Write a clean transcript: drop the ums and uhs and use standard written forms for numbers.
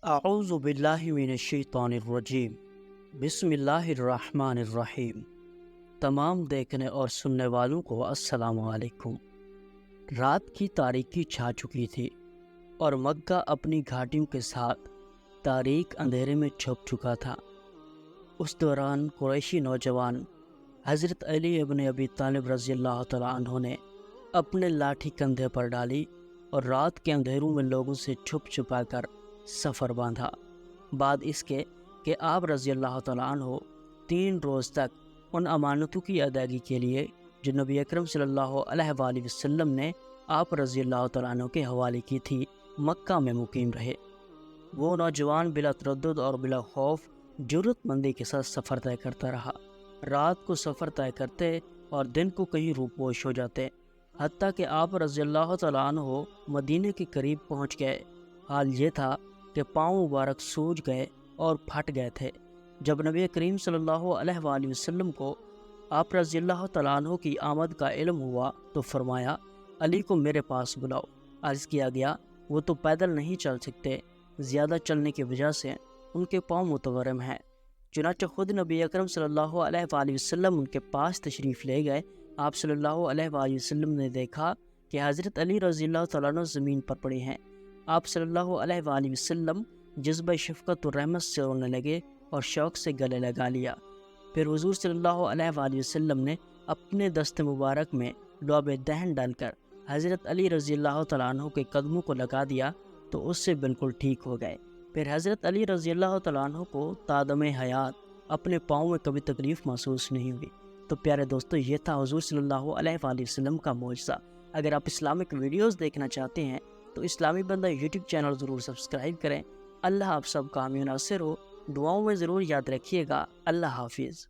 اعوذ باللہ من الشیطان الرجیم، بسم اللہ الرحمن الرحیم۔ تمام دیکھنے اور سننے والوں کو السلام علیکم۔ رات کی تاریکی چھا چکی تھی اور مکہ اپنی گھاٹیوں کے ساتھ تاریک اندھیرے میں چھپ چکا تھا۔ اس دوران قریشی نوجوان حضرت علی ابن ابی طالب رضی اللہ تعالیٰ عنہ نے اپنے لاٹھی کندھے پر ڈالی اور رات کے اندھیروں میں لوگوں سے چھپ چھپا کر سفر باندھا۔ بعد اس کے کہ آپ رضی اللہ تعالیٰ عنہ 3 روز تک ان امانتوں کی ادائیگی کے لیے جو نبی اکرم صلی اللہ علیہ وآلہ وسلم نے آپ رضی اللہ تعالیٰ عنہ کے حوالے کی تھی، مکہ میں مقیم رہے۔ وہ نوجوان بلا تردد اور بلا خوف جرت مندی کے ساتھ سفر طے کرتا رہا۔ رات کو سفر طے کرتے اور دن کو کہیں روپوش ہو جاتے، حتیٰ کہ آپ رضی اللہ تعالیٰ عنہ مدینے کے قریب پہنچ گئے۔ حال یہ تھا کہ پاؤں مبارک سوج گئے اور پھٹ گئے تھے۔ جب نبی کریم صلی اللہ علیہ وآلہ وسلم کو آپ رضی اللہ تعالیٰ عنہ کی آمد کا علم ہوا تو فرمایا، علی کو میرے پاس بلاؤ۔ عرض کیا گیا، وہ تو پیدل نہیں چل سکتے، زیادہ چلنے کی وجہ سے ان کے پاؤں متورم ہیں۔ چنانچہ خود نبی اکرم صلی اللہ علیہ وآلہ وسلم ان کے پاس تشریف لے گئے۔ آپ صلی اللہ علیہ وآلہ وسلم نے دیکھا کہ حضرت علی رضی اللہ تعالیٰ عنہ زمین پر پڑے ہیں۔ آپ صلی اللہ علیہ وآلہ وسلم جذبہ شفقت و رحمت سے رونے لگے اور شوق سے گلے لگا لیا۔ پھر حضور صلی اللہ علیہ وآلہ وسلم نے اپنے دست مبارک میں لعب دہن ڈال کر حضرت علی رضی اللہ تعالیٰ عنہ کے قدموں کو لگا دیا تو اس سے بالکل ٹھیک ہو گئے۔ پھر حضرت علی رضی اللہ تعالیٰ عنہ کو تادم حیات اپنے پاؤں میں کبھی تکلیف محسوس نہیں ہوئی۔ تو پیارے دوستو، یہ تھا حضور صلی اللہ علیہ وآلہ وسلم کا معجزہ۔ اگر آپ اسلامک ویڈیوز دیکھنا چاہتے ہیں تو اسلامی بندہ یوٹیوب چینل ضرور سبسکرائب کریں۔ اللہ آپ سب کا حامی و ناصر ہو۔ دعاؤں میں ضرور یاد رکھیے گا۔ اللہ حافظ۔